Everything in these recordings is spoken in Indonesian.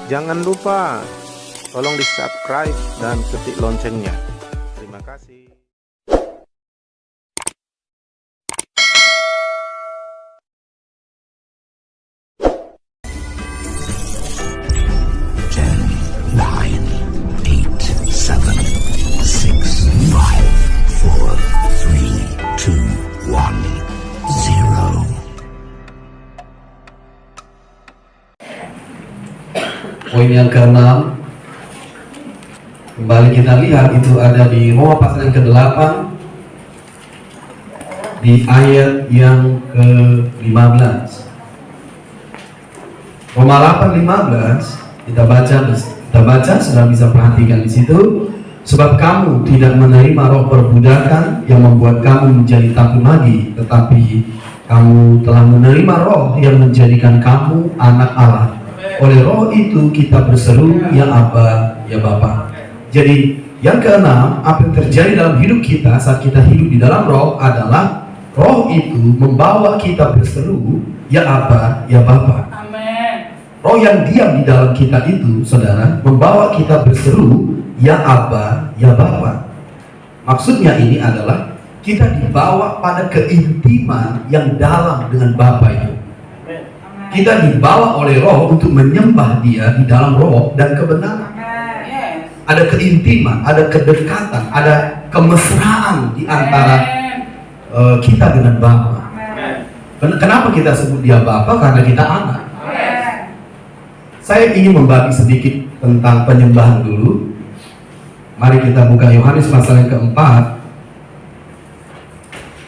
Jangan lupa tolong di subscribe dan ketik loncengnya. Terima kasih. Poin yang ke-6, kembali kita lihat itu ada di Roma pasal yang ke-8 di ayat yang ke-15. Roma 8:15 kita baca, sudah bisa perhatikan di situ. Sebab kamu tidak menerima roh perbudakan yang membuat kamu menjadi takut lagi, tetapi kamu telah menerima roh yang menjadikan kamu anak Allah. Oleh roh itu kita berseru, ya Aba, ya Bapa. Jadi yang keenam, apa yang terjadi dalam hidup kita saat kita hidup di dalam roh adalah roh itu membawa kita berseru, ya Aba, ya Bapa. Amin. Roh yang diam di dalam kita itu, saudara, membawa kita berseru, ya Aba, ya Bapa. Maksudnya ini adalah kita dibawa pada keintiman yang dalam dengan Bapa itu. Kita dibawa oleh roh untuk menyembah dia di dalam roh dan kebenaran. Ada keintiman, ada kedekatan, ada kemesraan di antara kita dengan Bapa. Kenapa kita sebut dia Bapa? Karena kita anak. Saya ingin membagi sedikit tentang penyembahan dulu. Mari kita buka Yohanes pasal yang keempat.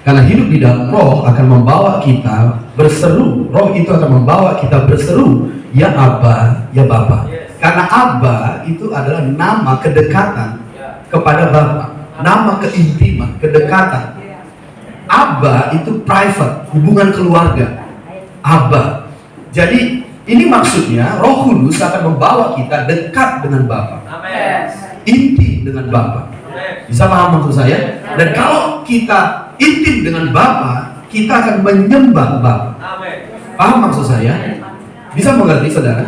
Karena hidup di dalam roh akan membawa kita berseru. Roh itu akan membawa kita berseru, ya Aba, ya Bapa. Karena Aba itu adalah nama kedekatan kepada Bapa, nama keintiman, kedekatan. Aba itu private, hubungan keluarga. Aba. Jadi ini maksudnya Roh Kudus akan membawa kita dekat dengan Bapa, intim dengan Bapa. Bisa paham maksud saya? Dan kalau kita intim dengan Bapa, kita akan menyembah Bapa. Paham maksud saya? Bisa mengerti, saudara?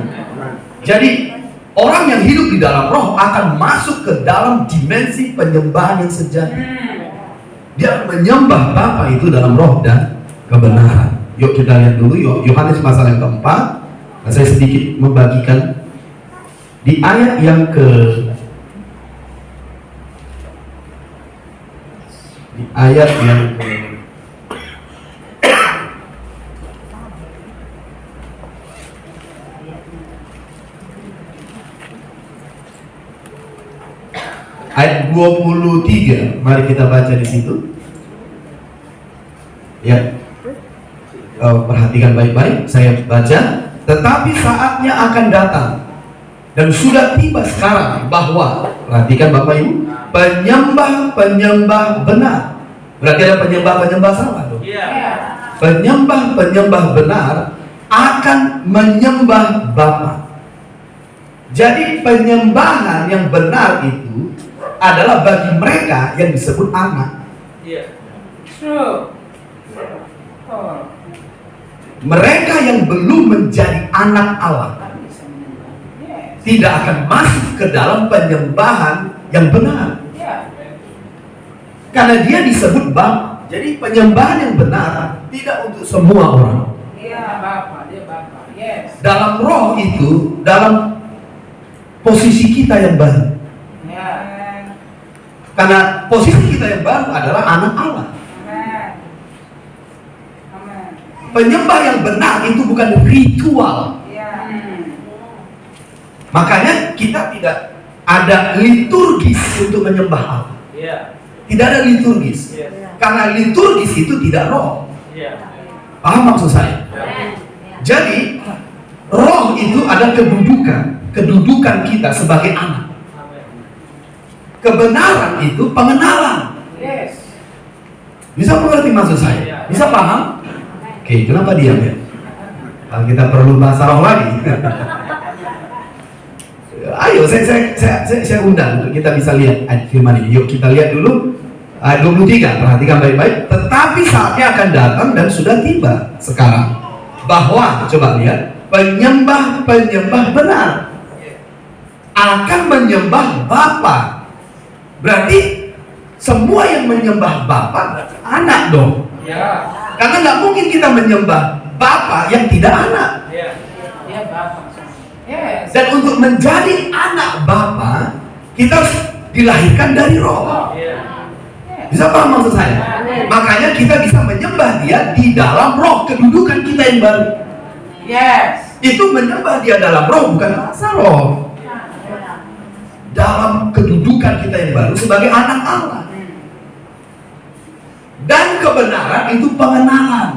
Jadi orang yang hidup di dalam roh akan masuk ke dalam dimensi penyembahan yang sejati. Dia menyembah Bapa itu dalam roh dan kebenaran. Yuk kita lihat dulu Yohanes pasal yang keempat. Nah, saya sedikit membagikan di ayat yang ayat ayat 23. Mari kita baca di situ. Ya. Perhatikan baik-baik, saya baca. Tetapi saatnya akan datang dan sudah tiba sekarang bahwa, perhatikan Bapak Ibu, penyembah-penyembah benar. Berarti ada penyembah-penyembah salah tuh. Penyembah-penyembah benar akan menyembah Bapa. Jadi penyembahan yang benar itu adalah bagi mereka yang disebut anak. Mereka yang belum menjadi anak Allah tidak akan masuk ke dalam penyembahan yang benar. Karena dia disebut Bapa. Jadi penyembahan yang benar tidak untuk semua orang. Dalam roh itu, dalam posisi kita yang baru. Karena posisi kita yang baru adalah anak Allah. Penyembah yang benar itu bukan ritual. Makanya kita tidak ada liturgis untuk menyembah Allah. Tidak ada liturgis. Karena liturgis itu tidak roh. Paham maksud saya? Jadi roh itu ada kedudukan kita sebagai anak. Kebenaran itu pengenalan. Bisa mengerti maksud saya? Bisa paham? Oke, kenapa diam ya? Kalau kita perlu bahasa roh lagi. Ayo, saya undang untuk kita bisa lihat ayat firman ini. Yuk kita lihat dulu ayat 23. Perhatikan baik-baik. Tetapi saatnya akan datang dan sudah tiba sekarang bahwa, coba lihat, penyembah-penyembah benar akan menyembah Bapa. Berarti semua yang menyembah Bapa anak dong. Ya. Karena nggak mungkin kita menyembah Bapa yang tidak anak. Ya. Ya, Bapak. Yes. Dan untuk menjadi anak Bapa, kita harus dilahirkan dari Roh. Ya. Bisa paham maksud saya? Makanya kita bisa menyembah Dia di dalam Roh, kedudukan kita yang baru. Yes. Itu menyembah Dia dalam Roh, bukan rasa Roh. Dalam kedudukan kita yang baru sebagai anak Allah. Dan kebenaran itu pengenalan.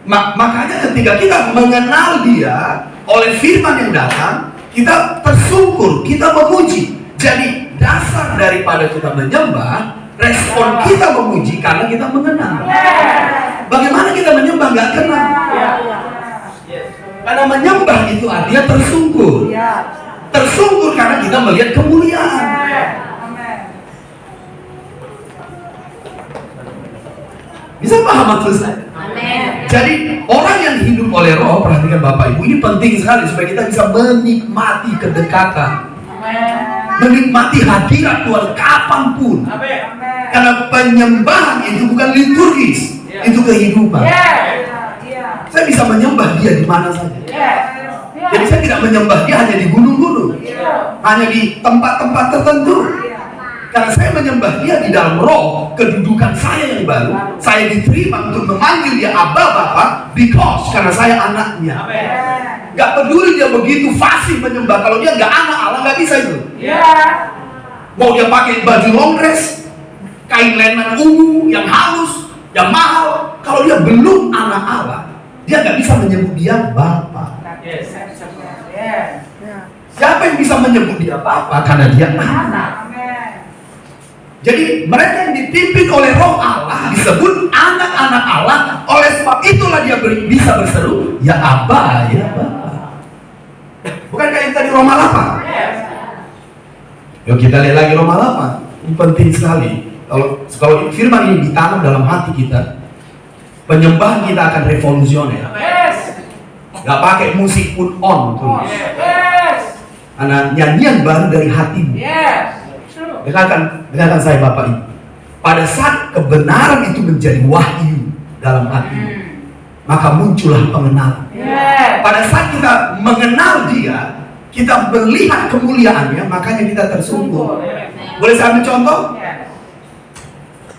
Makanya ketika kita mengenal Dia oleh firman yang datang, kita tersungkur, kita memuji. Jadi dasar daripada kita menyembah, respon kita memuji karena kita mengenal. Bagaimana kita menyembah nggak kenal? Karena menyembah itu artinya tersungkur. Tersungkur karena kita melihat kemuliaan. Bisa paham maksud saya? Jadi orang yang hidup oleh Roh, perhatikan Bapak Ibu, ini penting sekali supaya kita bisa menikmati kedekatan, menikmati hadirat Tuhan kapanpun. Karena penyembahan itu bukan liturgis, itu kehidupan. Saya bisa menyembah Dia di mana saja. Jadi saya tidak menyembah Dia hanya di gunung-gunung, hanya di tempat-tempat tertentu. Karena saya menyembah Dia di dalam Roh, kedudukan saya yang baru, saya diterima untuk memanggil Dia Abba Bapa, because karena saya anaknya. Gak peduli dia begitu fasih menyembah, kalau dia gak anak Allah gak bisa itu. Mau dia pakai baju long dress, kain lenan ungu yang halus, yang mahal, kalau dia belum anak Allah, dia gak bisa menyebut Dia Bapa. Siapa yang bisa menyebut Dia Bapa? Karena dia anak. Jadi mereka yang dipimpin oleh Roh Allah disebut anak-anak Allah. Oleh sebab itulah dia bisa berseru, ya Abba, ya Bapa. Bukan kayak yang tadi Roma 8. Yuk kita lihat lagi Roma 8. Ini penting sekali. Kalau firman ini ditanam dalam hati kita, penyembahan kita akan revolusioner. Gak pakai musik pun on terus. Karena nyanyian baru dari hatimu. Dengarkan saya Bapak Ibu. Pada saat kebenaran itu menjadi wahyu dalam hatimu, maka muncullah pengenalan. Pada saat kita mengenal Dia, kita melihat kemuliaannya, makanya kita tersungkur. Boleh saya ambil contoh?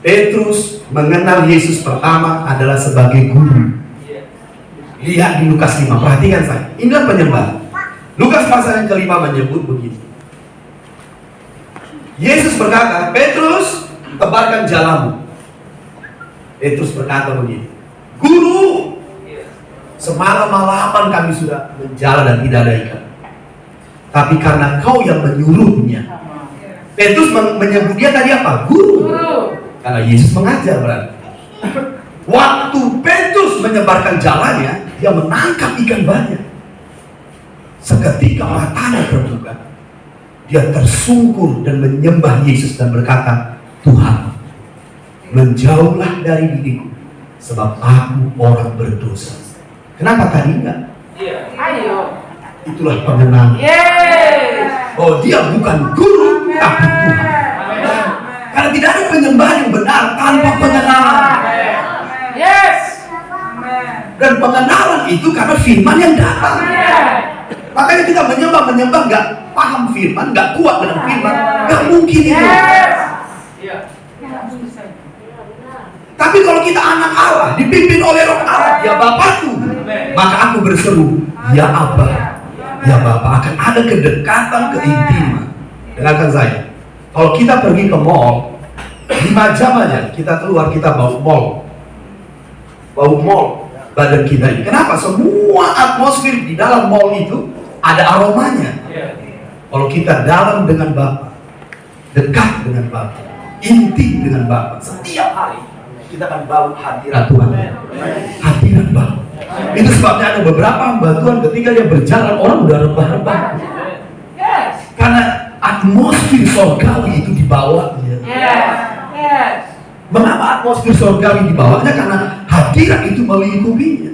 Petrus mengenal Yesus pertama adalah sebagai guru. Lihat di Lukas 5, perhatikan saya. Inilah penyembah. Lukas pasal yang kelima menyebut begitu. Yesus berkata, Petrus, tebarkan jalamu. Petrus berkata begini, Guru, semalam-malaman kami sudah menjala dan tidak ada ikan. Tapi karena Kau yang menyuruhnya. Petrus menyebut dia tadi apa? Guru. Karena Yesus mengajar berarti. Waktu Petrus menyebarkan jalannya, dia menangkap ikan banyak. Seketika matanya terbuka, dia tersungkur dan menyembah Yesus dan berkata, Tuhan, menjauhlah dari diriku, sebab aku orang berdosa. Kenapa tadi enggak? Itulah pengenalan. Oh, dia bukan guru, tapi Tuhan. Karena tidak ada penyembahan yang benar tanpa pengenalan. Dan pengenalan itu karena firman yang datang. Makanya kita menyembah nggak paham firman, nggak kuat dengan firman, nggak mungkin itu. Tapi kalau kita anak Allah, dipimpin oleh Roh Allah, ya Bapakku, maka aku berseru, ya Abba, ya Bapa. Akan ada kedekatan, keintiman. Dengarkan saya, kalau kita pergi ke mall, 5 jam aja kita keluar, kita bau mall badan kita ini. Kenapa? Semua atmosfer di dalam mall itu ada aromanya. Kalau kita dalam dengan Bapa, dekat dengan Bapa, inti dengan Bapa, setiap hari kita akan bau hadirat Tuhan. Hadirat Bapa. Itu sebabnya ada beberapa hamba Tuhan ketika dia berjalan, orang udah rebah-rebah. Karena atmosfer surgawi itu dibawanya. Mengapa atmosfer surgawi dibawanya? Karena hadirat itu melingkupinya.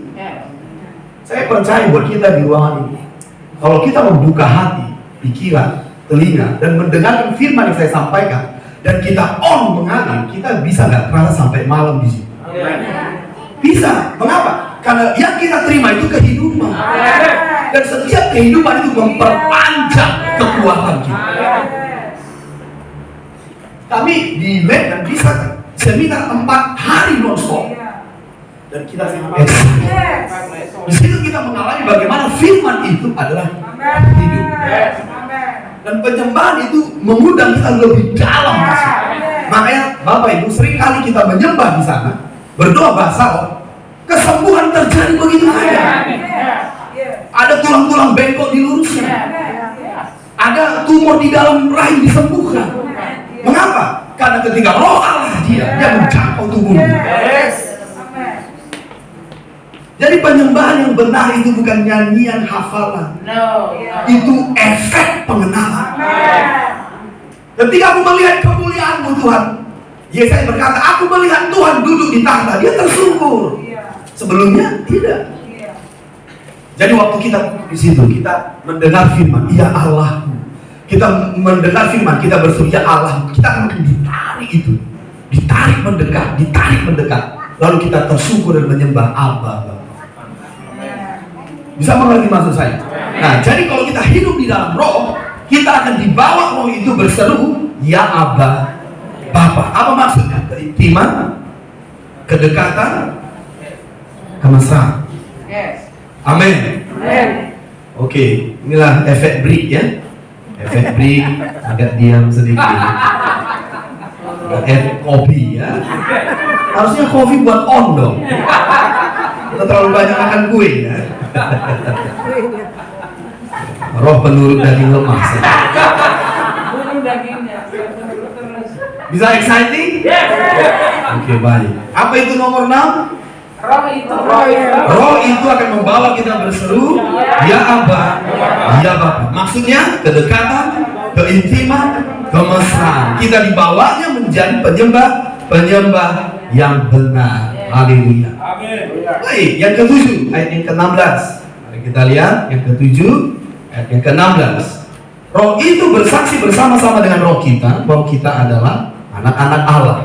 Saya percaya buat kita di ruangan ini, kalau kita membuka hati, pikiran, telinga dan mendengarkan firman yang saya sampaikan, dan kita on mengalir, kita bisa nggak terasa sampai malam di sini. Bisa. Mengapa? Karena yang kita terima itu kehidupan. Dan setiap kehidupan itu memperpanjang kekuatan kita. Kami di Medan bisa seminar 4 hari non-stop. Dan kita sangat excited. Di situ kita mengalami bagaimana firman itu adalah hidup. Dan penyembahan itu mengundang kita lebih dalam masuk. Makanya Bapak Ibu sering kali kita menyembah di sana, berdoa bahasa roh, kesembuhan terjadi begitu saja. Ada tulang-tulang bengkok diluruskan, ada tumor di dalam rahim disembuhkan. Mengapa? Karena ketika roh Allah dia menjangkau tubuhnya. Jadi penyembahan yang benar itu bukan nyanyian hafalan. Itu efek pengenalan. Ketika aku melihat kemuliaan-Mu Tuhan, Yesaya berkata, aku melihat Tuhan duduk di tahta, dia tersungkur. Sebelumnya tidak. Jadi waktu kita di situ, kita mendengar firman, ya Allah. Kita mendengar firman, kita berseru, ya Allah. Kita akan ditarik itu, ditarik mendekat. Lalu kita tersungkur dan menyembah Abba. Bisa mengerti maksud saya? Nah, jadi kalau kita hidup di dalam roh, kita akan dibawa roh itu berseru, ya Abba, Bapa. Apa maksudnya? Keintiman, kedekatan, kemesraan. Amin. Oke, inilah efek break ya. Efek break, agak diam sedikit. Efek kopi ya. Harusnya kopi buat on dong. Kita terlalu banyak makan kue ya. Roh penurut daging lemah. Bisa exciting? Oke, baik. Apa itu nomor 6? Roh itu akan membawa kita berseru, ya Abba, ya Bapa. Maksudnya kedekatan, keintiman, kemesraan. Kita dibawanya menjadi penyembah yang benar. Haleluya. Baik, yang ke-7 ayat yang ke-16. Mari kita lihat yang ke-7 ayat yang ke-16. Roh itu bersaksi bersama-sama dengan roh kita bahwa kita adalah anak-anak Allah.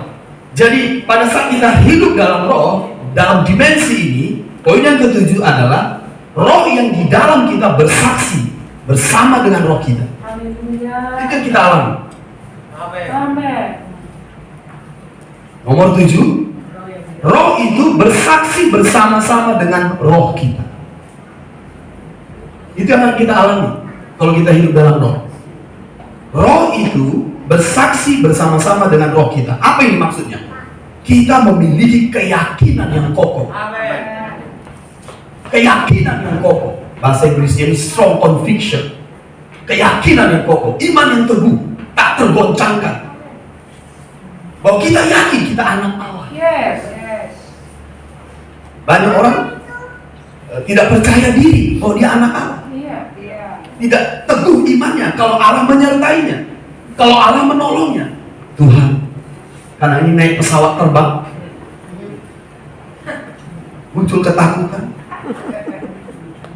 Jadi pada saat kita hidup dalam roh, dalam dimensi ini, poin yang ke-7 adalah roh yang di dalam kita bersaksi bersama dengan roh kita. Itu yang kita alami. Nomor 7, roh itu bersaksi bersama-sama dengan roh kita. Itu yang akan kita alami kalau kita hidup dalam roh. Roh itu bersaksi bersama-sama dengan roh kita. Apa ini maksudnya? Kita memiliki keyakinan yang kokoh. Keyakinan yang kokoh. Bahasa Inggrisnya ini strong conviction. Keyakinan yang kokoh, iman yang teguh, tak tergoncangkan. Bahwa kita yakin kita anak Allah. Banyak orang tidak percaya diri bahwa dia anak Allah. Tidak teguh imannya kalau Allah menyertainya, kalau Allah menolongnya. Tuhan, karena ini naik pesawat terbang, muncul ketakutan.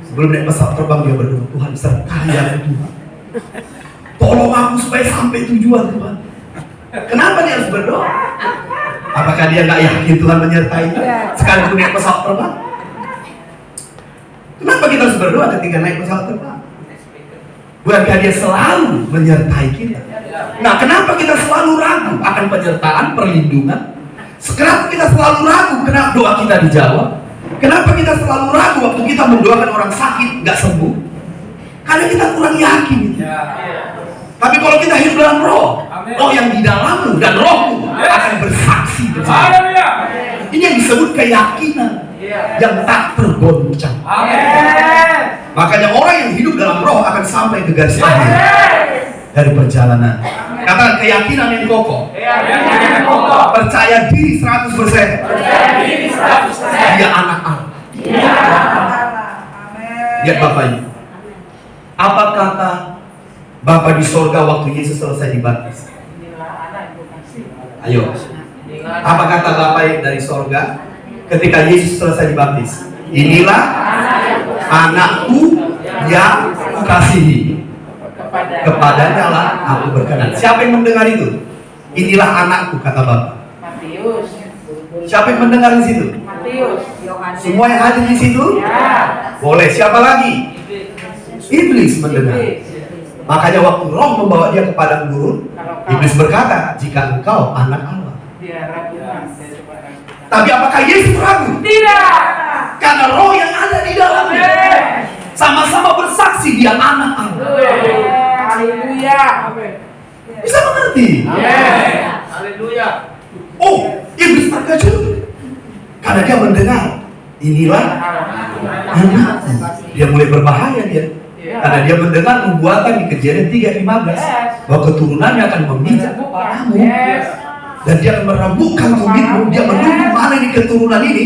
Sebelum naik pesawat terbang dia berdoa, Tuhan sertai aku Tuhan, tolong aku supaya sampai tujuan Tuhan. Kenapa dia harus berdoa? Apakah dia nggak yakin Tuhan menyertainya sekalipun naik pesawat terbang? Kenapa kita harus berdoa ketika naik pesawat terbang? Bukankah dia selalu menyertai kita? Nah, kenapa kita selalu ragu akan penyertaan, perlindungan? Kenapa kita selalu ragu kenapa doa kita dijawab? Kenapa kita selalu ragu waktu kita mendoakan orang sakit nggak sembuh? Karena kita kurang yakin. Tapi kalau kita hidup dalam roh, roh yang di dalammu dan rohmu akan bersaksi bersama. Ini yang disebut keyakinan yang tak tergoncang. Makanya orang yang hidup dalam roh akan sampai ke garis akhir dari perjalanan. Katakan keyakinan yang kokoh. Percaya diri 100%. Dia anak Allah. Lihat Bapak ini. Apa kata Bapak di sorga waktu Yesus selesai dibaptis? Ayo. Apa kata Bapak dari sorga ketika Yesus selesai dibaptis? Inilah anakku yang kukasihi. kepadanya lah aku berkenan. Siapa yang mendengar itu? Inilah anakku, kata Bapa. Matius. Siapa yang mendengar di situ? Matius. Semua yang hadir di situ? Ya. Boleh. Siapa lagi? Iblis mendengar. Makanya waktu Roh membawa dia ke padang gurun, Iblis berkata, jika engkau anak Allah. Dia ragukan. Dia coba ragukan. Tapi apakah Yesus ragu? Tidak. Karena Roh yang ada di dalamnya sama-sama bersaksi dia anak Allah. Haleluya. Bisa mengerti? Haleluya. Oh, Iblis terkejut karena dia mendengar, inilah anakku. Dia mulai berbahaya dia. Karena dia mendengar nubuatan di Kejadian 3:15 bahwa keturunannya akan memijak kepadamu dan dia akan merembukkan tumitmu. Dia menunggu mana ini keturunan ini.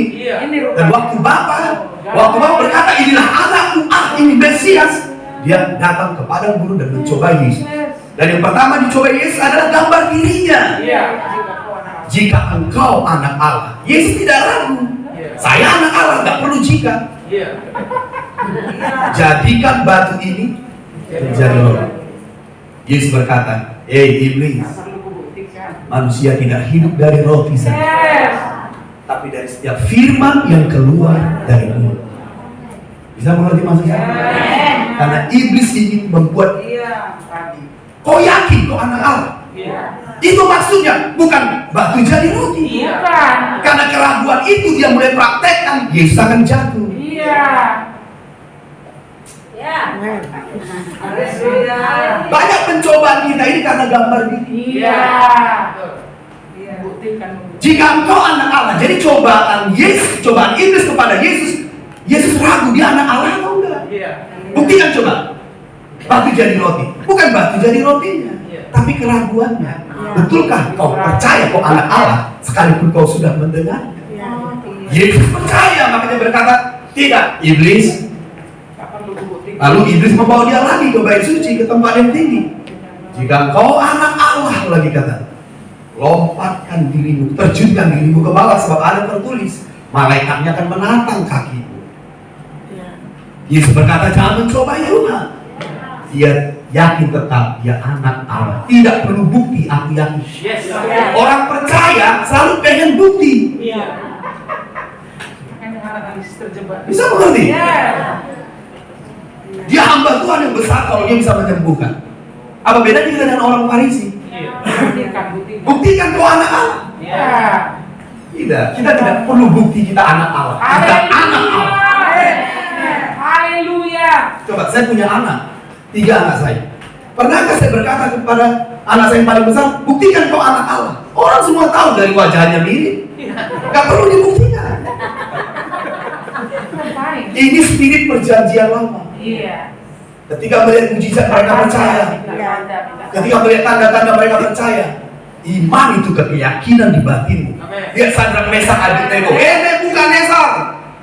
Dan waktu Bapa berkata, inilah anakku, ini Mesias, dia datang ke padang gurun dan mencoba Yesus. Dan yang pertama dicoba Yesus adalah gambar dirinya. Jika engkau anak Allah, Yesus tidak ragu. Saya anak Allah, nggak perlu jika. Jadikan batu ini menjadi roti. Yesus berkata, iblis, manusia tidak hidup dari roti saja, tapi dari setiap firman yang keluar dari mulut. Bisa mengerti maksud saya? Karena iblis ingin membuat kau yakin kau anak Allah. Itu maksudnya, bukan batu jadi roti. Karena keraguan itu dia mulai praktekkan, Yesus akan jatuh. Banyak pencobaan kita ini karena gambar diri. Jika engkau anak Allah, jadi cobaan iblis kepada Yesus, Yesus ragu dia anak Allah atau enggak? Buktikan coba. Batu jadi roti, bukan batu jadi rotinya, tapi keraguannya. Betulkah kau percaya kau anak Allah sekalipun kau sudah mendengar? Yesus percaya, makanya berkata, tidak, iblis. Lalu iblis membawa dia lagi ke bait suci, ke tempat yang tinggi. Jika engkau anak Allah, lagi kata, lompatkan dirimu, terjunkan dirimu ke bawah, sebab ada tertulis, malaikatnya akan menatang kakimu. Yesus berkata, jangan mencoba Yona. Dia yakin tetap dia anak Allah. Tidak perlu bukti, aku yakin. Orang percaya selalu pengen bukti. Bisa mengerti? Dia hamba Tuhan yang besar kalau dia bisa menyembuhkan. Apa bedanya kita dengan orang Farisi? Buktikan kau anak Allah. Tidak, kita tidak perlu bukti kita anak Allah. Kita anak Allah. Haleluya. Coba, saya punya anak, 3 anak saya. Pernahkah saya berkata kepada anak saya yang paling besar, buktikan kau anak Allah? Orang semua tahu dari wajahnya mirip. Gak perlu dibuktikan. Ini spirit perjanjian lama. Ketika melihat mujizat mereka percaya. Ketika melihat tanda-tanda mereka percaya. Iman itu keyakinan di batinmu. Lihat Sadrak Mesak Abednego. Nebukadnezar,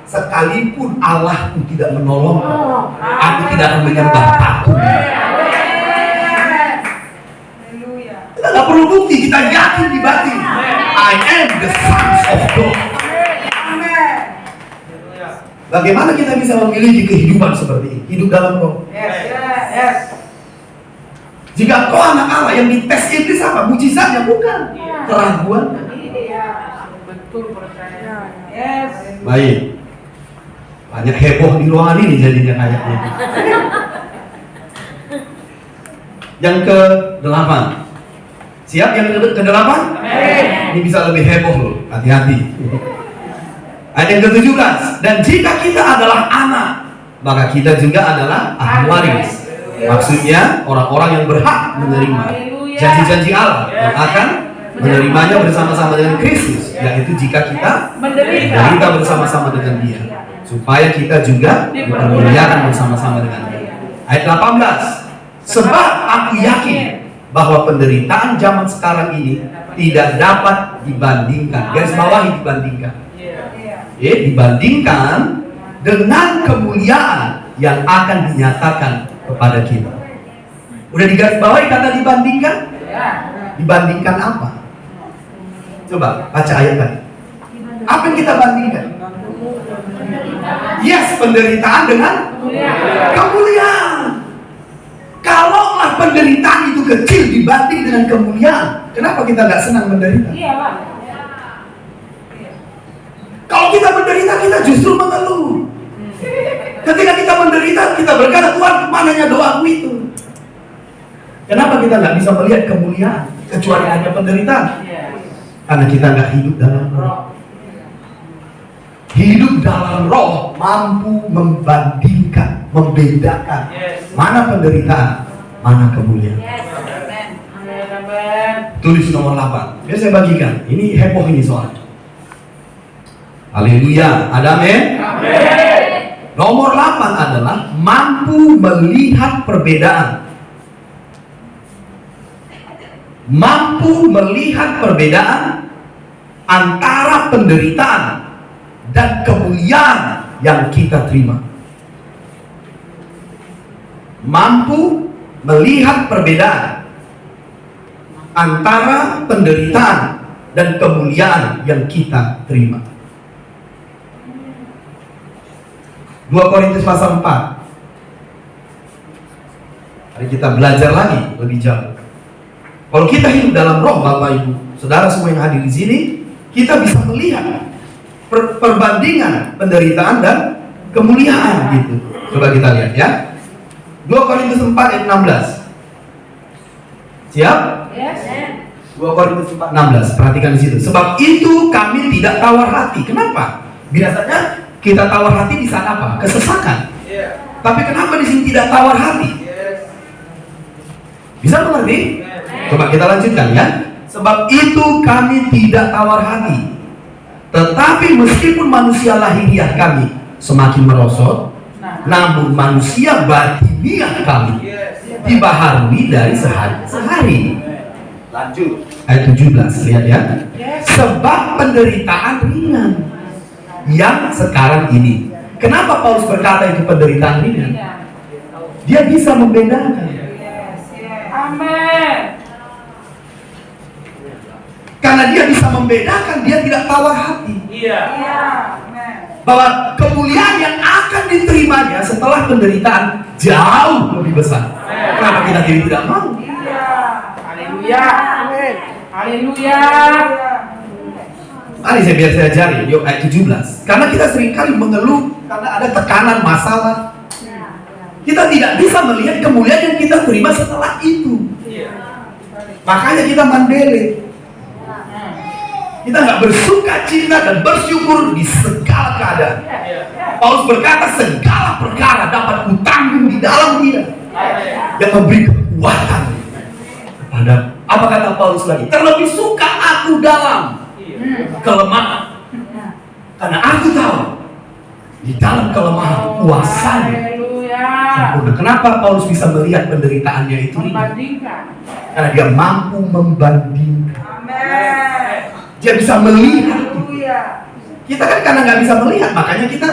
sekalipun Allahku tidak menolongku, aku tidak akan menyembah batu. Kita tidak perlu bukti, kita yakin di batin. I am the sons of God. Bagaimana kita bisa memiliki kehidupan seperti ini? Hidup dalam Roh. Jika kau anak Allah, yang dites iblis apa? Mujizatnya bukan, keraguan. Betul percaya. Baik. Banyak heboh di ruangan ini jadinya kayaknya. Yang ke-8. Siap yang ke-8? Ini bisa lebih heboh loh, hati-hati. Ayat yang ke-17. Dan jika kita adalah anak, maka kita juga adalah ahli waris. Maksudnya orang-orang yang berhak menerima janji-janji Allah yang akan menerimanya bersama-sama dengan Kristus, yaitu jika kita menderita bersama-sama dengan Dia, supaya kita juga dipermuliakan bersama-sama dengan Dia. Ayat 18. Sebab aku yakin bahwa penderitaan zaman sekarang ini tidak dapat dibandingkan. Garis bawahi dibandingkan. Dibandingkan dengan kemuliaan yang akan dinyatakan kepada kita. Udah digaris bawahi kata dibandingkan? Dibandingkan apa? Coba baca ayat tadi. Apa yang kita bandingkan? Yes, penderitaan dengan kemuliaan. Kalaulah penderitaan itu kecil dibanding dengan kemuliaan, kenapa kita nggak senang menderita? Iyalah. Kalau kita menderita, kita justru mengeluh. Ketika kita menderita, kita berkata, Tuhan, mananya doaku itu? Kenapa kita nggak bisa melihat kemuliaan kecuali hanya penderitaan? Karena kita nggak hidup dalam roh. Hidup dalam roh mampu membandingkan, membedakan mana penderitaan, mana kemuliaan. Tulis nomor 8. Biar saya bagikan. Ini heboh ini soalnya. Haleluya. Ada amin? Nomor 8 adalah mampu melihat perbedaan. Mampu melihat perbedaan antara penderitaan dan kemuliaan yang kita terima. Mampu melihat perbedaan antara penderitaan dan kemuliaan yang kita terima. 2 Korintus pasal 4. Mari kita belajar lagi lebih jauh. Kalau kita hidup dalam roh, Bapak Ibu, saudara semua yang hadir di sini, kita bisa melihat perbandingan penderitaan dan kemuliaan gitu. Coba kita lihat ya. 2 Korintus 4 ayat 16. Siap? 2 Korintus 4:16. Perhatikan di situ. Sebab itu kami tidak tawar hati. Kenapa? Biasanya kita tawar hati di saat apa? Kesesakan. Tapi kenapa di sini tidak tawar hati? Bisa mengerti? Coba kita lanjutkan ya. Sebab itu kami tidak tawar hati. Tetapi meskipun manusia lahiriah kami semakin merosot, namun manusia batiniah kami dibaharui dari sehari. Lanjut. Ayat 17, lihat ya. Sebab penderitaan ringan yang sekarang ini. Kenapa Paulus berkata itu penderitaan ringan? Dia bisa membedakan. Amin. Karena dia bisa membedakan, dia tidak tawar hati. Iya. Bahwa kemuliaan yang akan diterimanya setelah penderitaan jauh lebih besar. Kenapa kita tidak mau? Haleluya. Haleluya. Mari biar saya ajari, yuk ayat 17. Karena kita seringkali mengeluh karena ada tekanan masalah. Kita tidak bisa melihat kemuliaan yang kita terima setelah itu. Makanya kita mandele. Kita nggak bersuka cita dan bersyukur di segala keadaan. Paulus berkata segala perkara dapat kutanggung di dalam Dia yang memberi kekuatan kepada. Apa kata Paulus lagi? Terlebih suka aku dalam kelemahan, karena aku tahu di dalam kelemahan kuasanya sempurna. Kenapa Paulus bisa melihat penderitaannya itu? Karena dia mampu membandingkan. Dia bisa melihat. Kita kan karena nggak bisa melihat, makanya kita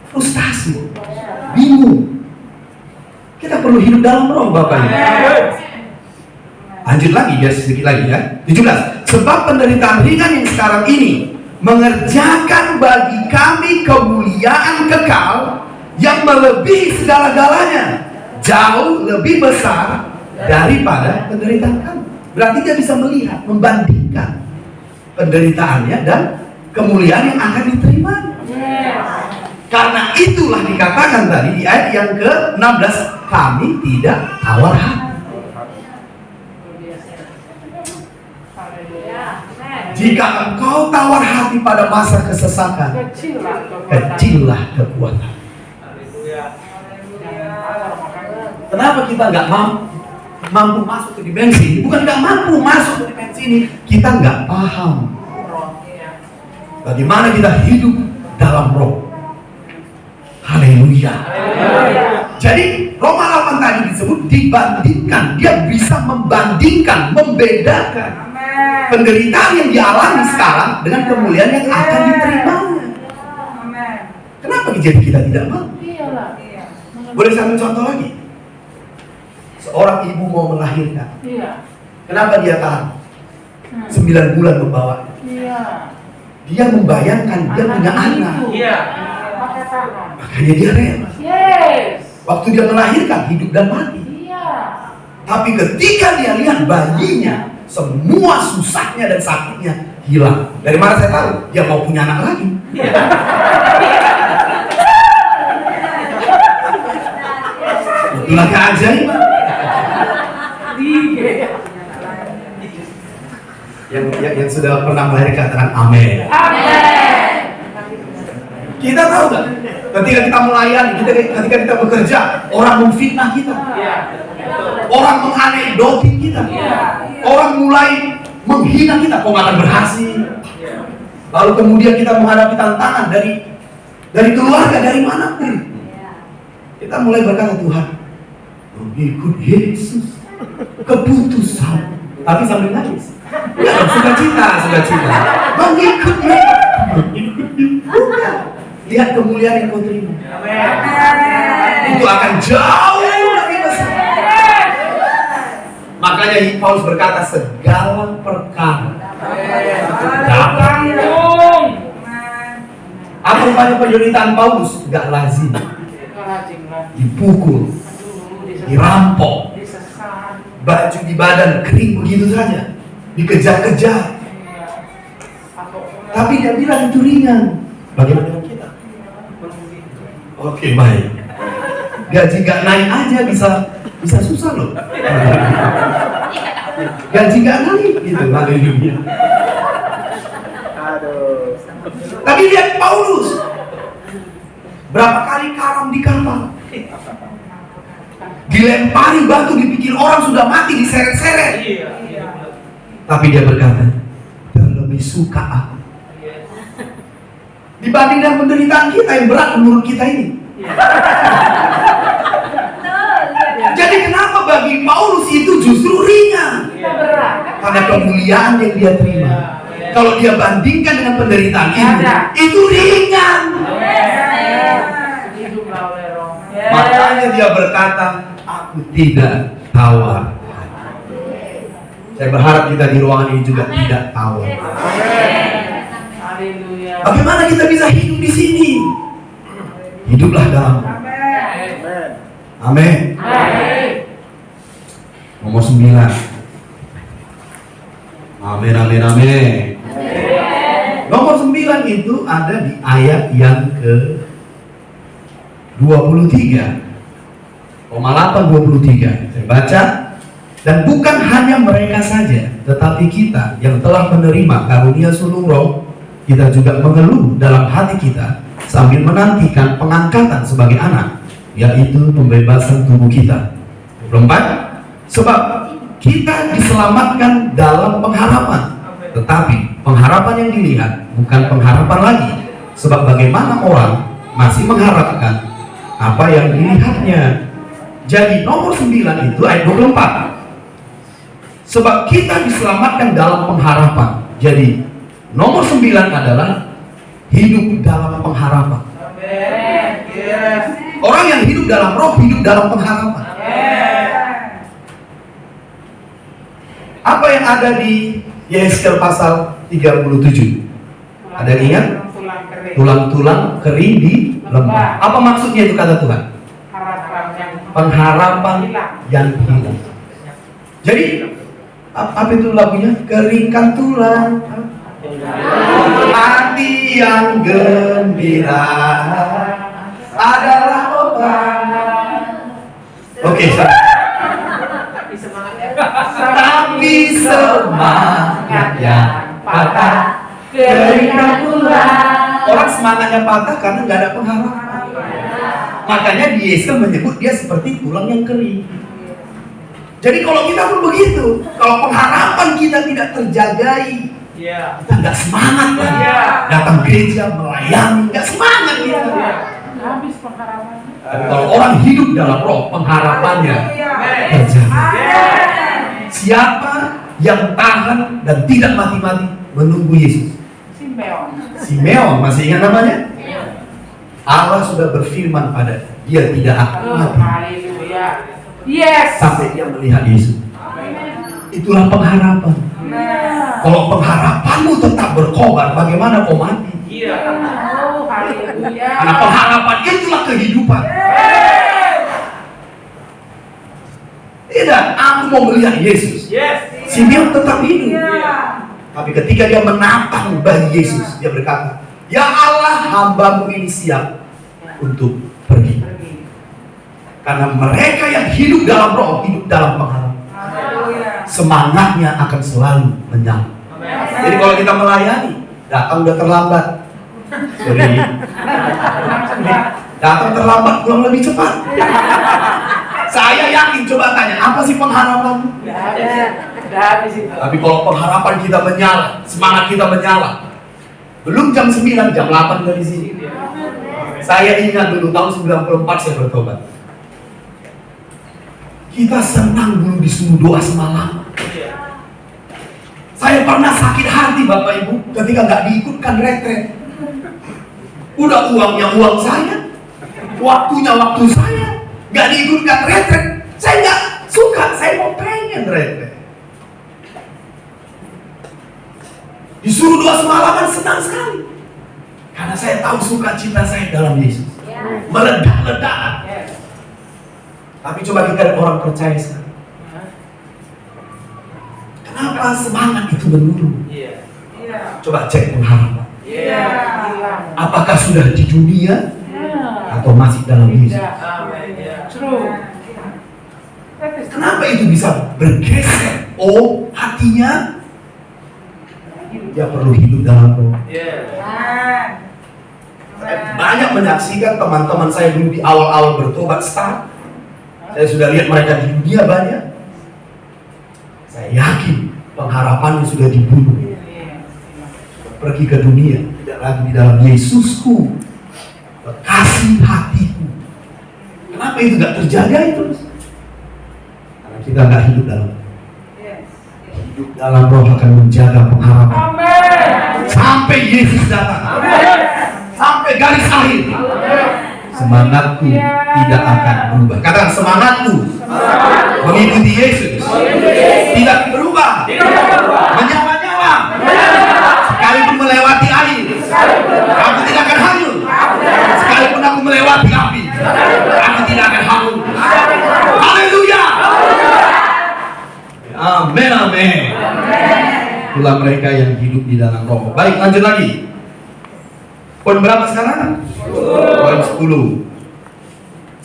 frustasi, bingung. Kita perlu hidup dalam roh, Bapak Ibu. Lanjut lagi, ya sedikit lagi ya. 17. Sebab penderitaan ringan yang sekarang ini mengerjakan bagi kami kemuliaan kekal yang melebihi segala-galanya, jauh lebih besar daripada penderitaan kami. Berarti dia bisa melihat, membandingkan penderitaannya dan kemuliaan yang akan diterima. Karena itulah dikatakan tadi di ayat yang ke-16, kami tidak tawar hati. Jika engkau tawar hati pada masa kesesakan, kecillah kekuatan. Kenapa kita nggak mampu masuk ke dimensi ini? Bukan nggak mampu masuk ke dimensi ini, kita nggak paham bagaimana kita hidup dalam roh. Haleluya. Jadi Roma 8 tadi disebut dibandingkan. Dia bisa membandingkan, membedakan penderitaan yang dialami sekarang dengan kemuliaan yang akan diterima. Kenapa jadi kita tidak mau? Boleh saya ambil contoh lagi? Seorang ibu mau melahirkan. Kenapa dia tahan? 9 bulan membawa. Dia membayangkan dia punya anak. Makanya dia rela. Waktu dia melahirkan, hidup dan mati. Tapi ketika dia lihat bayinya, semua susahnya dan sakitnya hilang. Dari mana saya tahu? Dia mau punya anak lagi. Itulah keajaiban. Yang sudah pernah melahirkan, katakan amin. Kita tahu kan? Ketika kita melayani, ketika kita bekerja, orang memfitnah kita, orang menganekdotin kita, orang mulai menghina kita, kok nggak akan berhasil. Lalu kemudian kita menghadapi tantangan dari keluarga, dari manapun. Kita mulai berkata, Tuhan, mengikut Yesus keputusan, tapi sambil nangis. Ya, sukacita. Mengikut Yesus. Lihat kemuliaan yang kau terima. Itu akan jauh lebih besar. Makanya Paulus berkata, segala perkara dapat. Apa rupanya penderitaan Paulus? Gak lazim. Dipukul, dirampok, baju di badan kering begitu saja, dikejar-kejar. Tapi dia bilang itu ringan. Bagaimana dengan kita? Oke, baik. Gaji gak naik aja bisa susah loh. Gaji gak naik gitu. Haleluya. Tapi lihat Paulus, berapa kali karam di kapal, dilempari batu, dipikir orang sudah mati, diseret-seret. Tapi dia berkata, terlebih suka aku dibanding dengan penderitaan kita yang berat menurut kita ini. Jadi kenapa bagi Paulus itu justru ringan? Karena kemuliaan yang dia terima. Kalau dia bandingkan dengan penderitaan itu ringan. Makanya dia berkata, aku tidak tawar. Saya berharap kita di ruangan ini juga tidak tawar. Bagaimana kita bisa hidup di sini? Hiduplah dalam. Amin. Nomor 9. Amin. Nomor 9 itu ada di ayat yang ke 23. 23. Saya baca. Dan bukan hanya mereka saja, tetapi kita yang telah menerima karunia sulung roh, kita juga mengeluh dalam hati kita sambil menantikan pengangkatan sebagai anak, yaitu pembebasan tubuh kita. 24. Sebab kita diselamatkan dalam pengharapan, tetapi pengharapan yang dilihat bukan pengharapan lagi. Sebab bagaimana orang masih mengharapkan apa yang dilihatnya. Jadi nomor 9 itu ayat 24. Sebab kita diselamatkan dalam pengharapan. Jadi nomor 9 adalah hidup dalam pengharapan. Orang yang hidup dalam roh, hidup dalam pengharapan. Apa yang ada di Yeskel pasal 37? Ada yang ingat? Tulang-tulang kering di lembah. Apa maksudnya itu kata Tuhan? Pengharapan yang hilang. Jadi apa itu lagunya? Keringkan tulang, hati yang gembira adalah obat. Oke, tapi semangat yang patah, keringkan tulang. Orang semangatnya patah karena nggak ada pengharapan. Makanya Yesus menyebut dia seperti tulang yang kering. Jadi kalau kita pun begitu, kalau pengharapan kita tidak terjagai, kita nggak semangat lagi. Datang gereja, melayani, nggak semangat kita. Habis pengharapan. Kalau orang hidup dalam roh, pengharapannya terjaga. Siapa yang tahan dan tidak mati-mati menunggu Yesus? Simeon, masih ingat namanya? Allah sudah berfirman pada dia tidak akan mati. Yes. Sampai dia melihat Yesus. Itulah pengharapan. Kalau pengharapanmu tetap berkobar, bagaimana kau mati? Karena pengharapan itulah kehidupan. Tidak, aku mau melihat Yesus. Simeon tetap hidup. Tapi ketika dia menatang bayi Yesus, dia berkata, "Ya Allah, hambamu ini siap untuk pergi." Karena mereka yang hidup dalam roh, hidup dalam pengharapan, semangatnya akan selalu menyala. Jadi kalau kita melayani, datang udah terlambat, sorry, datang terlambat, pulang lebih cepat. Saya yakin, coba tanya, apa sih pengharapanmu? Tapi kalau pengharapan kita menyala, semangat kita menyala, belum jam 9, jam 8 dari sini. Saya ingat dulu tahun 94 saya bertobat. Kita senang dulu disuruh doa semalam. Saya pernah sakit hati Bapak Ibu ketika nggak diikutkan retret. Udah uangnya uang saya, waktunya waktu saya, nggak diikutkan retret. Saya nggak suka, saya mau pengen retret. Disuruh doa semalaman senang sekali. Karena saya tahu sukacita saya dalam Yesus. Meledak-ledak. Tapi coba kita lihat orang percaya sekarang. Kenapa semangat itu menurun? Coba cek pengharapan. Apakah sudah di dunia atau masih dalam Yesus? Kenapa itu bisa bergeser? Oh, hatinya dia perlu hidup dalam roh. Saya banyak menyaksikan teman-teman saya dulu di awal-awal bertobat start. Saya sudah lihat mereka di dunia banyak. Saya yakin pengharapannya sudah dibunuh. Pergi ke dunia, tidak lagi di dalam Yesusku, kasih hatiku. Kenapa itu tidak terjaga itu? Karena kita nggak hidup dalam. Hidup dalam roh akan menjaga pengharapan. Sampai Yesus datang. Sampai garis akhir. Semangatku tidak akan berubah. Katakan semangatku mengikuti Yesus tidak berubah. Menyala-nyala. Sekalipun melewati air, aku tidak akan hanyut. Sekalipun aku melewati api, aku tidak akan hanyut. Haleluya. Amin, amin. Itulah mereka yang hidup di dalam roh. Baik, lanjut lagi. Poin berapa sekarang? Poin 10.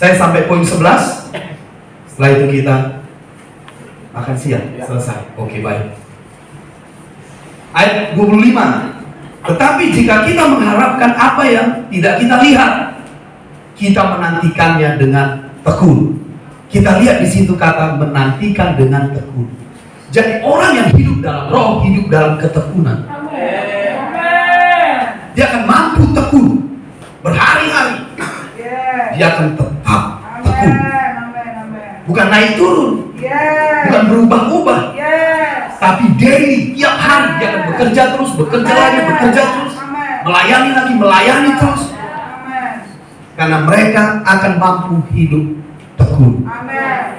Saya sampai poin 11. Setelah itu kita makan siang. Selesai. Oke, baik. Ayat 25. Tetapi jika kita mengharapkan apa yang tidak kita lihat, kita menantikannya dengan tekun. Kita lihat di situ kata menantikan dengan tekun. Jadi orang yang hidup dalam roh, hidup dalam ketekunan. Dia akan mampu tekun berhari-hari. Dia akan tetap tekun. Bukan naik turun, bukan berubah-ubah, tapi daily, tiap hari dia akan bekerja terus, bekerja lagi, bekerja terus, melayani lagi, melayani terus. Karena mereka akan mampu hidup tekun.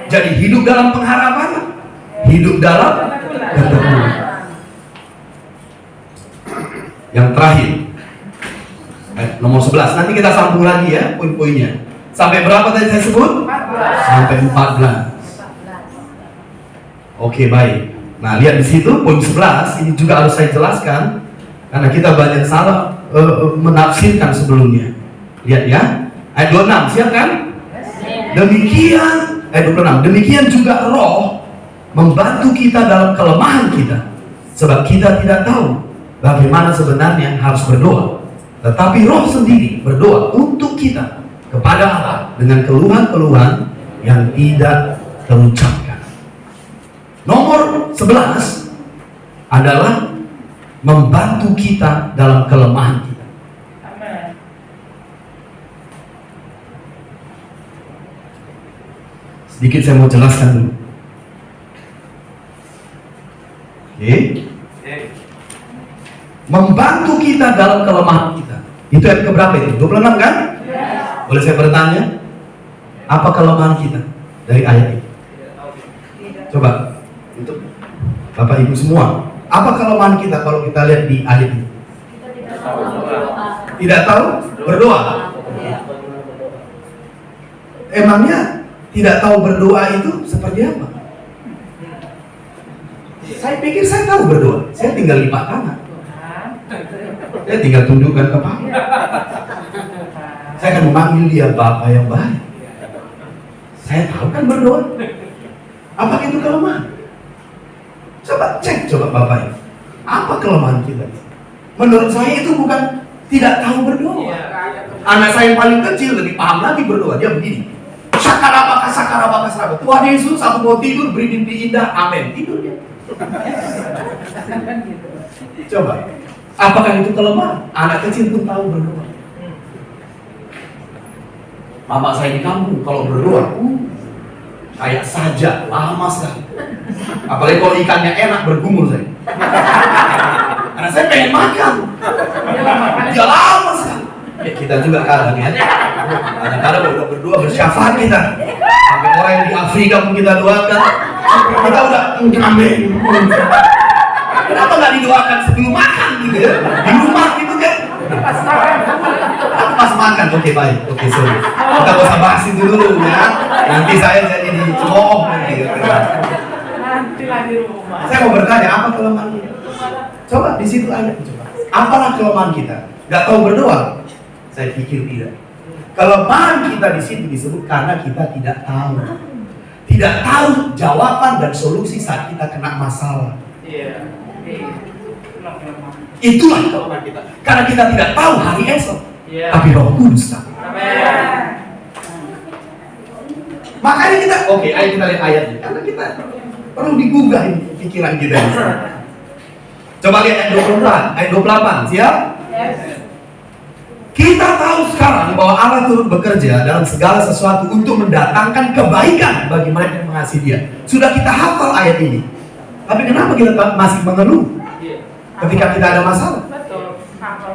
Jadi hidup dalam pengharapan, hidup dalam ketekunan. Yang terakhir, nomor 11. Nanti kita sambung lagi ya poin-poinnya. Sampai berapa tadi saya sebut? 14. Sampai 14. Oke, baik. Nah, lihat di situ poin 11 ini juga harus saya jelaskan karena kita banyak salah menafsirkan sebelumnya. Lihat ya. Ayat 26, siap kan? Demikian ayat 26. Demikian juga roh membantu kita dalam kelemahan kita. Sebab kita tidak tahu bagaimana sebenarnya harus berdoa. Tetapi roh sendiri berdoa untuk kita kepada Allah dengan keluhan-keluhan yang tidak terucapkan. Nomor 11 adalah membantu kita dalam kelemahan kita. Sedikit saya mau jelaskan dulu. Oke. Membantu kita dalam kelemahan kita. Itu ayat keberapa itu? 26 kan? Boleh saya bertanya? Apa kelemahan kita dari ayat ini? Coba untuk Bapak Ibu semua, apa kelemahan kita kalau kita lihat di ayat ini? Tidak tahu berdoa. Emangnya tidak tahu berdoa itu seperti apa? Saya pikir saya tahu berdoa. Saya tinggal lipat tangan. Saya tinggal tundukkan kepala. Saya akan memanggil dia Bapa yang baik. Saya tahu kan berdoa. Apakah itu kelemahan? Coba cek, coba Bapak Ibu. Apa kelemahan kita? Menurut saya itu bukan tidak tahu berdoa. Anak saya yang paling kecil lebih paham lagi berdoa. Dia begini. Sakarabaka, sakarabaka, sakarabaka. Tuhan Yesus, aku mau tidur, beri mimpi indah. Amin. Tidur dia. Coba. Apakah itu kelemahan? Anak kecil pun tahu berdoa. Mama saya di kampung kalau berdoa, kayak saja lama sekali. Apalagi kalau ikannya enak bergumul saya. Karena saya pengen makan. Dia lama sekali. Ya, kita juga kadang ya. Kadang-kadang udah berdoa bersyafaat kita. Sampai orang yang di Afrika pun kita doakan. Kita udah amin. Kenapa nggak didoakan sebelum makan gitu ya? Di rumah gitu kan? Pas makan, oke baik, oke sorry. Kita gak usah bahas itu dulu ya. Nanti saya jadi dicemooh nanti. Nanti lah di rumah. Saya mau bertanya, apa kelemahan kita? Coba di situ ada. Coba. Apalah kelemahan kita? Gak tahu berdoa? Saya pikir tidak. Kelemahan kita di situ disebut karena kita tidak tahu. Tidak tahu jawaban dan solusi saat kita kena masalah. Iya. Itulah kelemahan kita. Karena kita tidak tahu hari esok. Tapi Roh Kudus tahu. Makanya kita, oke, ayo kita lihat ayat ini. Karena kita perlu digugah ini pikiran kita. Coba lihat ayat 24, ayat 28, siap? Kita tahu sekarang bahwa Allah turut bekerja dalam segala sesuatu untuk mendatangkan kebaikan bagi mereka yang mengasihi Dia. Sudah kita hafal ayat ini. Tapi kenapa kita masih mengeluh ketika kita ada masalah?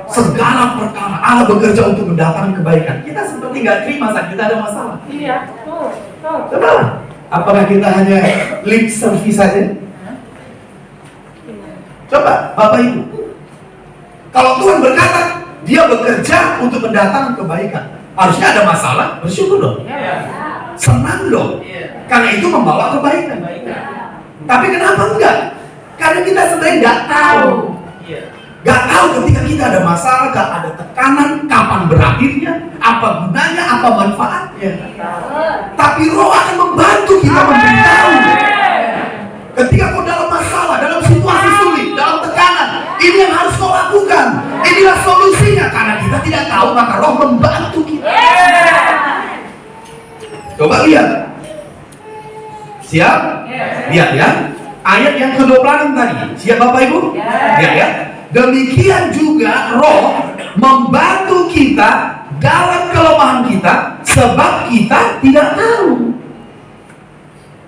Segala perkara Allah bekerja untuk mendatangkan kebaikan. Kita seperti nggak terima saat kita ada masalah. Iya, betul. Coba, apakah kita hanya lip service saja? Coba, Bapak Ibu. Kalau Tuhan berkata, Dia bekerja untuk mendatangkan kebaikan. Harusnya ada masalah, bersyukur dong. Senang dong. Karena itu membawa kebaikan. Tapi kenapa enggak? Karena kita sebenarnya nggak tahu. Gak tahu ketika kita ada masalah, gak ada tekanan, kapan berakhirnya, apa gunanya, apa manfaatnya. Tapi Roh akan membantu kita memberitahu. Ketika kau dalam masalah, dalam situasi sulit, dalam tekanan, ini yang harus kau lakukan. Inilah solusinya. Karena kita tidak tahu, maka Roh membantu kita. Coba lihat. Siap? Lihat ya. Ayat yang ke-26 tadi. Siap Bapak Ibu? Lihat ya. Demikian juga Roh membantu kita dalam kelemahan kita sebab kita tidak tahu.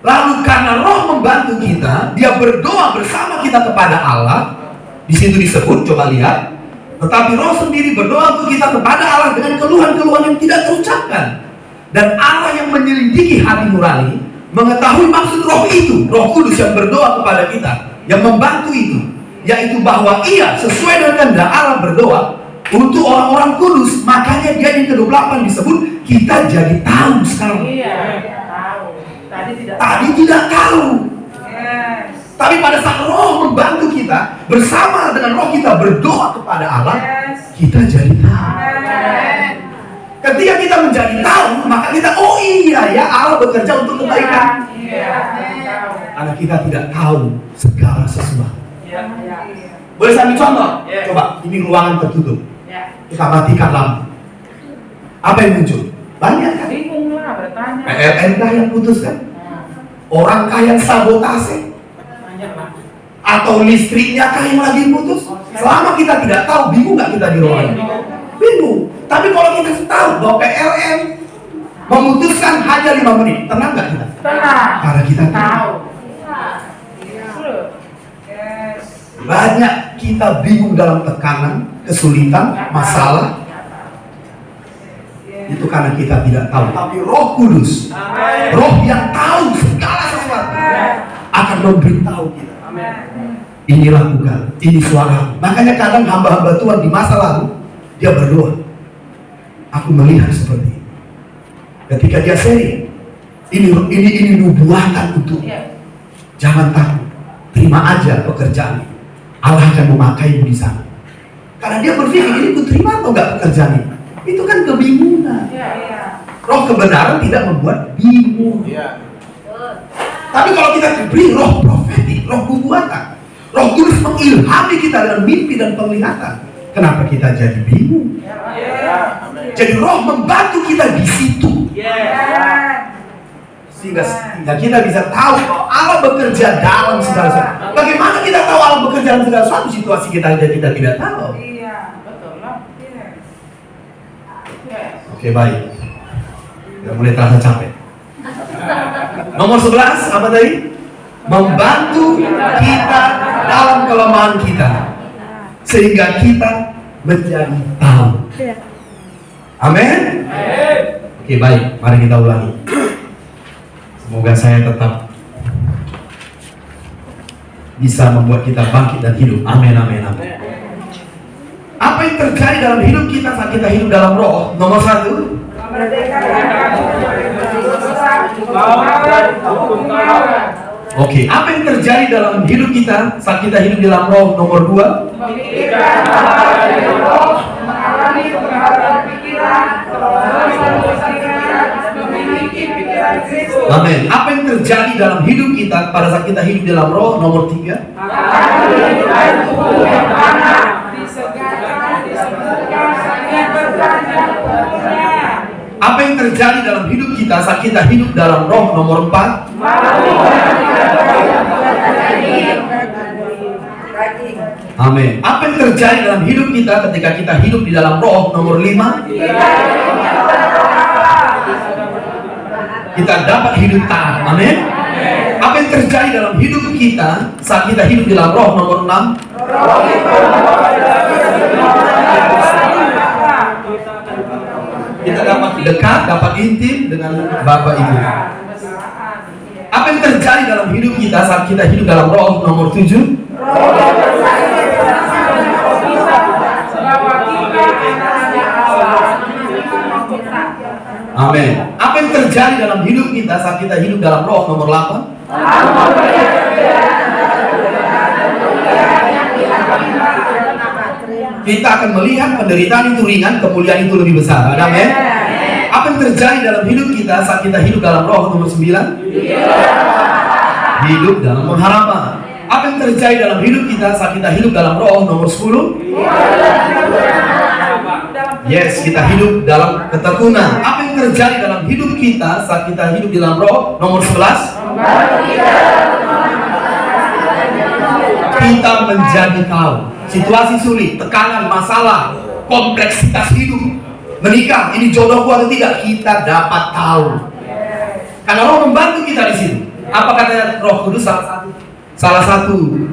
Lalu karena Roh membantu kita, Dia berdoa bersama kita kepada Allah. Di situ disebut, coba lihat. Tetapi Roh sendiri berdoa untuk kita kepada Allah dengan keluhan-keluhan yang tidak terucapkan. Dan Allah yang menyelidiki hati nurani mengetahui maksud Roh itu, Roh Kudus yang berdoa kepada kita, yang membantu itu, yaitu bahwa Ia sesuai dengan kehendak Allah berdoa untuk orang-orang kudus. Makanya dia yang ke-28 disebut kita jadi tahu sekarang. Iya, tahu. Tadi tidak tahu. Tapi pada saat Roh membantu kita, bersama dengan Roh kita berdoa kepada Allah, kita jadi tahu. Ketika kita menjadi tahu, maka kita, oh iya ya, Allah bekerja untuk kebaikan. Karena kita tidak tahu segala sesuatu. Boleh saya ambil contoh? Coba, ini ruangan tertutup. Kita matikan lampu. Apa yang muncul? Banyak kan? Bingung lah bertanya. PLN kah yang putus kan? Orang kah yang sabotase? Atau listriknya kah yang lagi putus? Selama kita tidak tahu, bingung nggak kita di ruangan? Bingung. Tapi kalau kita tahu bahwa PLN memutuskan hanya 5 menit, tenang nggak kita? Tenang. Karena kita tahu. Banyak kita bingung dalam tekanan, kesulitan, masalah. Itu karena kita tidak tahu. Tapi Roh Kudus, Roh yang tahu segala sesuatu, akan memberitahu kita. Ini lakukan, ini suara. Makanya kadang hamba-hamba Tuhan di masa lalu, dia berdoa. Aku melihat seperti ini. Ketika dia sharing, ini nubuatan untuk jangan takut. terima aja pekerjaan ini. Allah akan memakaimu di sana. Karena dia berpikir, ini ku terima atau enggak pekerjaan ini? Itu kan kebingungan. Roh kebenaran tidak membuat bingung. Tapi kalau kita diberi roh profetik, roh nubuatan, roh kudus mengilhami kita dalam mimpi dan penglihatan, kenapa kita jadi bingung? Jadi roh membantu kita di situ. Sehingga kita bisa tahu bahwa Allah bekerja dalam segala sesuatu. Bagaimana kita tahu Allah bekerja dalam segala sesuatu? Situasi kita aja kita tidak tahu. Oke, baik. Udah mulai terasa capek. Nomor 11 apa tadi? Membantu kita dalam kelemahan kita, sehingga kita menjadi tahu. Amin. Oke, baik. Mari kita ulangi. Semoga saya tetap bisa membuat kita bangkit dan hidup. Amin, amin, amin. Apa yang terjadi dalam hidup kita saat kita hidup dalam roh? Nomor 1, oke, apa yang terjadi dalam hidup kita saat kita hidup dalam roh? Nomor 2, amin. Apa yang terjadi dalam hidup kita pada saat kita hidup dalam roh? Nomor 3, apa yang terjadi dalam hidup kita saat kita hidup dalam roh? Nomor 4, amin. Apa yang terjadi dalam hidup kita ketika kita hidup di dalam roh? Nomor 5, kita dapat hidup taat. Amin. Apa yang terjadi dalam hidup kita saat kita hidup di dalam roh? Nomor 6, kita dapat dekat, dapat intim dengan Bapak Ibu. Apa yang terjadi dalam hidup kita saat kita hidup dalam roh? Nomor 7, amin. Apa yang terjadi dalam hidup kita saat kita hidup dalam roh? Nomor 8, kita akan melihat penderitaan itu ringan, kemuliaan itu lebih besar. Amin. Apa yang terjadi dalam hidup kita saat kita hidup dalam roh? Nomor 9, hidup dalam pengharapan. Apa yang terjadi dalam hidup kita saat kita hidup dalam roh? Nomor 10, yes, kita hidup dalam ketekunan. Apa yang terjadi dalam hidup kita saat kita hidup di dalam roh? Nomor 11, kita menjadi tahu. Situasi sulit, tekanan, masalah, kompleksitas hidup, menikah, ini jodohku atau tidak, kita dapat tahu. Karena roh membantu kita di sini. Apa katanya Roh Kudus? Salah satu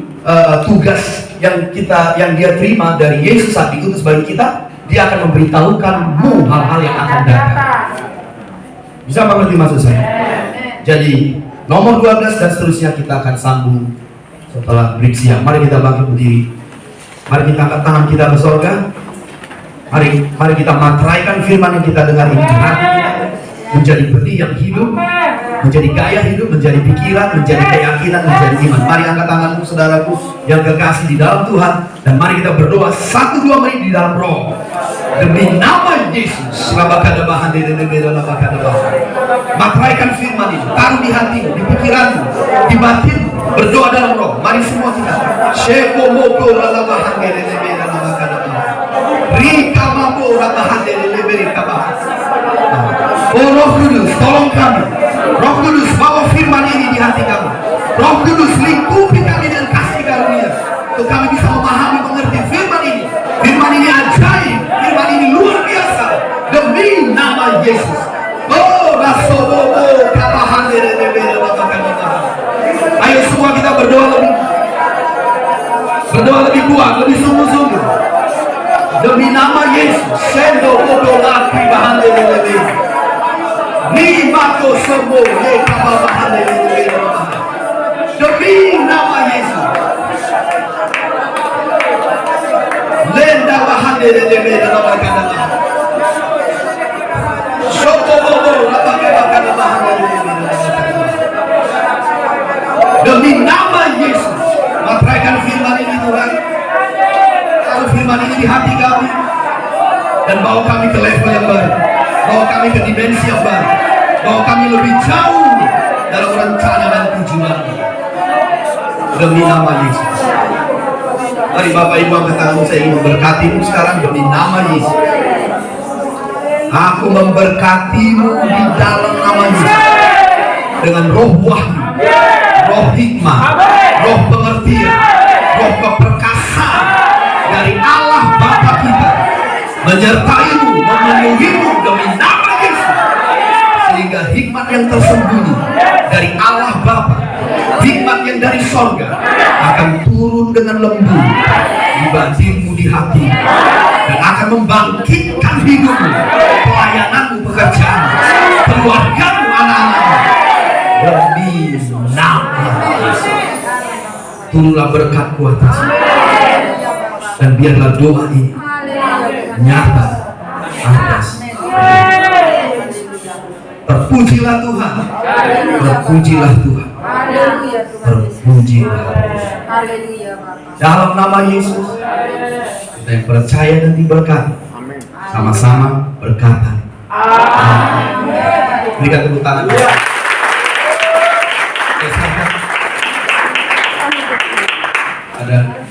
tugas yang dia terima dari Yesus saat diutus bagi kita, dia akan memberitahukanmu hal-hal yang akan datang. Bisa mengerti maksud saya? Jadi nomor 12 dan seterusnya kita akan sambung setelah break siang. Mari kita bangkit berdiri. Mari kita angkat tangan kita ke surga. Mari kita materaikan firman yang kita dengar ini di hati kita, menjadi benih yang hidup, menjadi gaya hidup, menjadi pikiran, menjadi keyakinan, menjadi iman. Mari angkat tanganmu saudaraku yang kekasih di dalam Tuhan, dan mari kita berdoa 1-2 menit di dalam roh. Demi nama Yesus, materaikan firman ini, taruh di hatimu, di pikiranmu, di batinmu, berdoa dalam roh. Mari semua kita. Oh Roh Kudus, tolong kami. Roh Kudus, bawa firman ini di hati kami. Roh Kudus, lingkupi kami dengan kasih karunia, untuk kami bisa memahami, mengerti firman ini. Firman ini ajaib, firman ini luar biasa, demi nama Yesus. Oh, rasobobo kabahan. Ayo semua kita berdoa lebih kuat, lebih sungguh-sungguh. Demi nama Yesus, sendo bodo laki bahan lebih. Ni mato semua ye kabahan lebih. Demi nama Yesus. Lenda bahan lebih dalam kata. Shoko bodo bahan lebih. Demi nama Yesus. memberkati hati kami dan bawa kami ke level yang baru, bawa kami ke dimensi yang baru, bawa kami lebih jauh dalam rencana dan tujuan demi nama Yesus. Mari Bapak Ibu angkat tangan, saya ingin memberkatimu sekarang demi nama Yesus. Aku memberkatimu di dalam nama Yesus dengan roh wahyu, roh hikmah, roh pengertian, roh keperkasaan dari Allah Bapa kita menyertaimu, memenuhimu demi nama Yesus, sehingga hikmat yang tersembunyi dari Allah Bapa, hikmat yang dari sorga akan turun dengan lembut di batinmu, di hati, dan akan membangkitkan hidupmu, pelayananmu, pekerjaanmu, keluargamu, anak-anakmu demi nama Yesus. Turunlah berkat kuatasmu, dan biarlah doa ini nyata atas terpujilah Tuhan, terpujilah Tuhan, terpujilah dalam nama Yesus. Kita yang percaya dan diberkati sama-sama berkata amin. Berikan tepuk tangan. Ada